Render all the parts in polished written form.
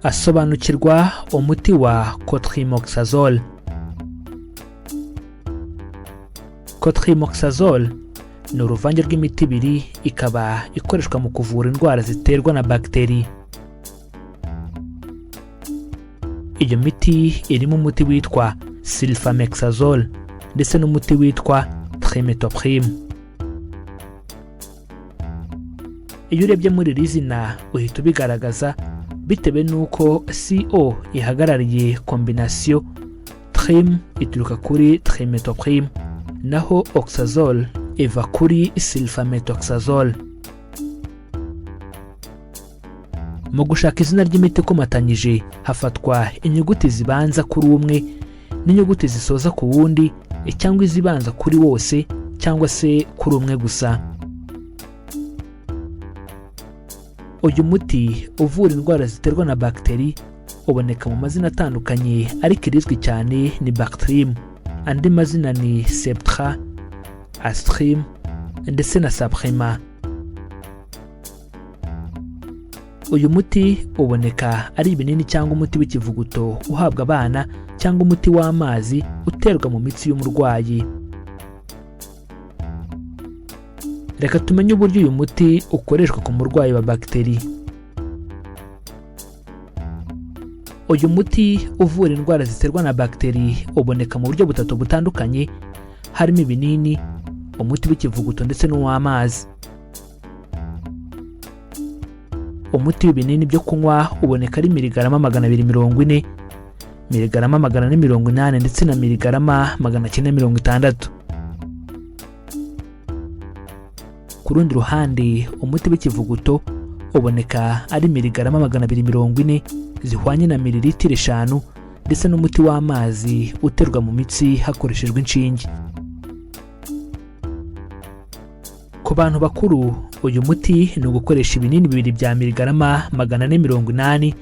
asobanukirwa umuti wa cotrimoxazole. Cotrimoxazole ni uruvange rw'imiti ibiri, ikaba ikoreshwa mu kuvura indwara ziterwa na bagiteri. Iyo miti irimo umuti witwa sulfamexazole ndetse n'umuti witwa trimethoprim. Iyo urebye muri iri zina uhita ubigaragaza bitewe n'uko CO ihagarariye kombinasiyo, trim ituruka kuri trimethoprim naho oxazole iva kuri sulfametoxazole. Mu gushaka izina ry'imiti ikomatanyije hafatwa inyuguti zibanza kuri umwe n'inyuguti zisoza ku wundi, cyangwa izibanza kuri wose cyangwa se kuri umwe gusa. Uyu muti uvura indwara ziterwa na bagiteri uboneka mu mazina atandukanye, ariko irizwi cyane ni Bactrim, andi mazina ni Septra, Astrim ndetse na Saprima. Uyu muti uboneka ari ibinini cyangwa umuti w'ikivuguto uhabwa abana, cyangwa umuti w'amazi uterwa mu mitsi y'umurwayi. Reka tumenye uburyo uyu muti ukoreshwa ku murwayi wa bagiteri. Uyu muti uvura indwara ziterwa na bagiteri uboneka mu buryo butatu butandukanye, harimo ibinini, umuti w'ikivuguto ndetse n'uw'amazi. Umuti w'ibinini byo kunywa uboneka ari miligarama 240, miligarama 480 ndetse na miligarama 960. Ku rundi ruhande umuti w'ikivuguto uboneka ari miligarama 240 zihwanye na mililitiro 5, ndetse n'umuti w'amazi uterwa mu mitsi hakoreshejwe inshinge. Ku bantu bakuru uyu muti ni ugukoresha ibinini bibiri bya miligarama 480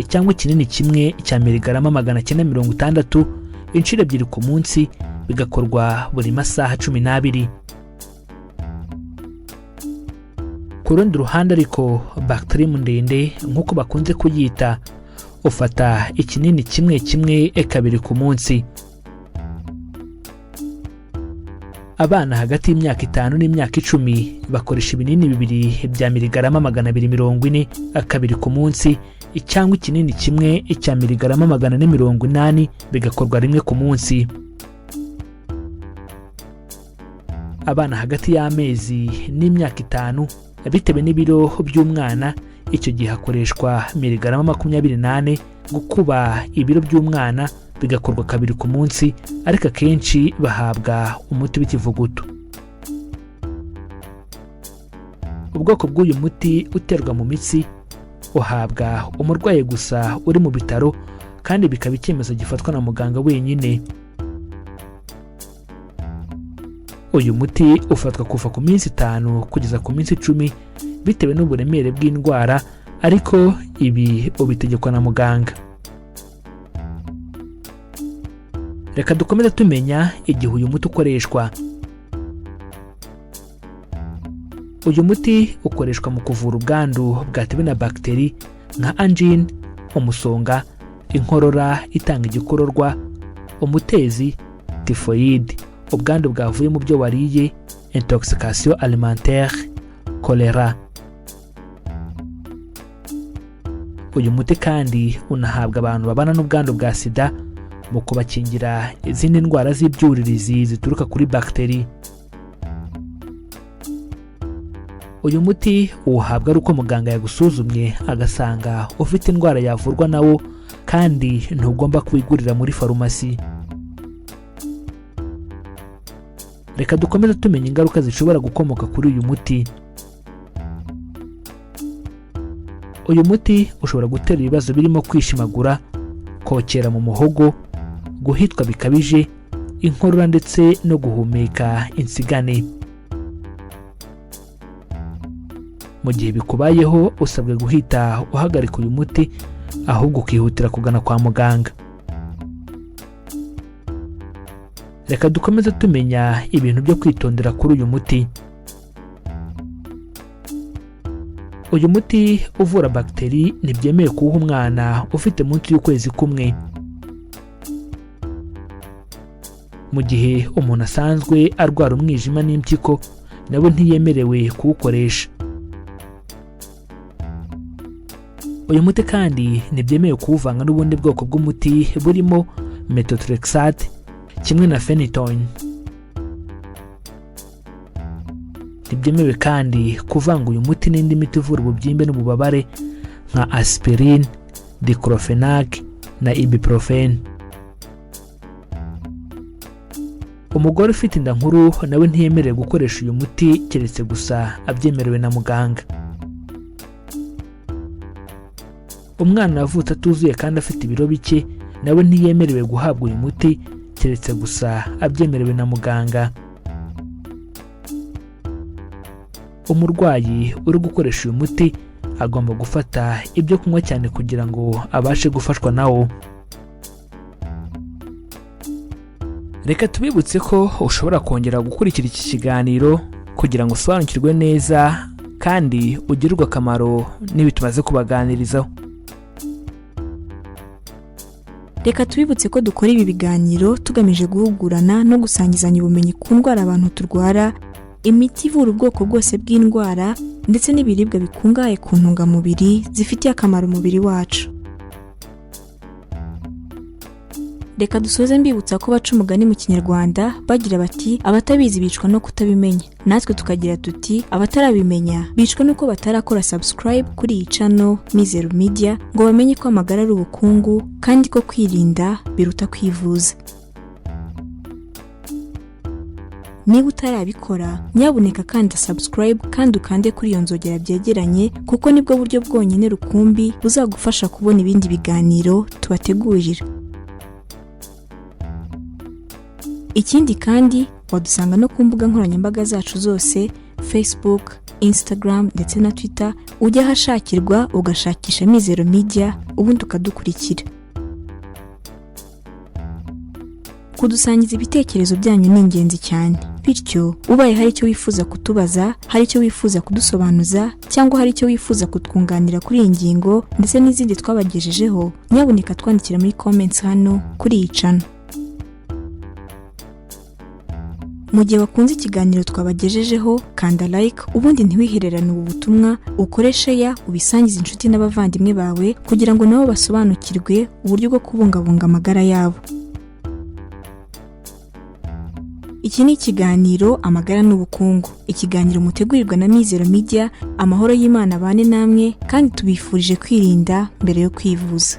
cyangwa ikinini kimwe cya miligarama 960 inshuro ebyiri ku munsi, bigakorwa buri masaha 12. Ku rundi ruhande ariko Bactrim ndende nk'uko bakunze kuyita, ufata ikinini kimwe kimwe kabiri ku munsi. Abana hagati y'imyaka 5 n'imyaka 10 bakoresha ibinini bibiri bya miligarama 240 kabiri ku munsi, cyangwa ikinini kimwe cya miligarama 480 bigakorwa rimwe ku munsi. Abana hagati y'amezi n'imyaka 5 bitewe n'ibiro by'umwana, icyo gihe hakoreshwa miligarama 28 gukuba ibiro by'umwana, bigakorwa kabiri ku munsi, ariko akenshi bahabwa umuti w'ikivuguto. Ubwoko bw'uyu muti uterwa mu mitsi uhabwa umurwayi gusa uri mu bitaro, kandi bikaba icyemezo gifatwa na muganga wenyine. Uyu muti ufatwa kuva ku minsi 5 kugeza ku minsi 10 bitewe n'uburemere bw'indwara, ariko ibi ubitegekwa na muganga. Reka dukomeze tumenya igihe uyu muti ukoreshwa. Uyu muti ukoreshwa mu kuvura ubwandu bwatewe na bagiteri nka angine, umusonga, inkorora itanga igikororwa, umutezi, typhoid, ubwandu bwavuye mu byo wariye, intoxication alimentaire, cholera. Uyu muti kandi unahabwa abantu babana n'ubwandu bwa sida mu kubakingira izindi ndwara z'ibyuririzi zituruka kuri bagiteri. Uyu muti uwuhabwa ari uko muganga yagusuzumye agasanga ufite indwara yavurwa nawo, kandi ntugomba kuwigurira muri farumasi. Reka dukomeze tumenya ingaruka zishobora gukomoka kuri uyu muti. Uyu muti ushobora gutera ibibazo birimo kwishimagura, kokera mu muhogo, guhitwa bikabije, inkorora ndetse no guhumeka insigane. Mu gihe bikubayeho usabwe guhita uhagarika uyu muti, ahubwo ukihutira kugana kwa muganga. Reka dukomeze tumenya ibintu byo kwitondera kuri uyu muti. uyu muti uvura bagiteri ntibyemewe kuwuha umwana ufite munsi y'ukwezi kumwe. Mu gihe umuntu asanzwe arwara umwijima n'impyiko nawe ntiyemerewe kuwukoresha. Uyu muti kandi ntibyemewe kuwuvanga n'ubundi bwoko bw'umuti burimo methotrexate kimwe na phenytoin. Ntibyemewe kandi kuvanga uyu muti n'indi miti ivura ububyimbe n'ububabare nka aspirin, diclofenac na ibuprofen. Umugore ufite inda nkuru nawe ntiyemerewe gukoresha uyu muti keretse gusa abyemerewe na muganga. Umwana wavutse atuzuye kandi afite ibiro bike nawe ntiyemerewe guhabwa uyu muti keretse gusa abyemerewe na muganga. Umurwayi uri gukoresha uyu muti agomba gufata ibyo kunywa cyane kugira ngo abashe gufashwa nawo. Reka tubibutse ko ushobora kongera gukurikira iki kiganiro kugira ngo usobanukirwe neza kandi ugirirwe akamaro n'ibi tumaze kubaganirizaho. Reka tubibutse ko dukora ibi biganiro tugamije guhugurana no gusangizanya ubumenyi ku ndwara abantu turwara, imiti ivura ubwoko bwose bw'indwara ndetse n'ibiribwa bikungahaye ku ntungamubiri zifitiye akamaro umubiri wacu. Reka dusoze mbibutsa ko baca umugani mu Kinyarwanda bagira bati abatabizi bicwa no kutabimenya. Natwe tukagira tuti abatarabimenya bicwa nuko batarakora subscribe kuri iyi channel Mizero Media ngo bamenye ko amagara ari ubukungu kandi ko kwirinda biruta kwivuza. Niba utarabikora nyabuneka kandi subscribe kandi ukande kuri iyo nzogera byegeranye kuko nibwo buryo bwonyine rukumbi buzagufasha kubona ibindi biganiro tubategurira. Ikindi kandi wadusanga no ku mbuga nkoranyambaga zacu zose Facebook, Instagram ndetse na Twitter, ujya hashakirwa ugashakisha Mizero Media ubundi ukadukurikira. Kudusangiza ibitekerezo byanyu ni ingenzi cyane. Bityo ubaye hari icyo wifuza kutubaza, hari icyo wifuza kudusobanuza cyangwa hari icyo wifuza kutwunganira kuri iyi ngingo ndetse n'izindi twabagejejeho, nyabuneka twandikira muri comments hano kuri iyi channel. Mu gihe wakunze ikiganiro twabagejejeho kanda like ubundi ntiwihererane ubu butumwa, ukoreshe ya ubisangiza inshuti n'abavandimwe bawe kugira ngo nabo basobanukirwe uburyo bwo kubungabunga amagara yabo. Iki ni ikiganiro amagara n'ubukungu, ikiganiro mutegurirwa na Mizero Media. Amahoro y'Imana bane namwe kandi tubifurije kwirinda mbere yo kwivuza.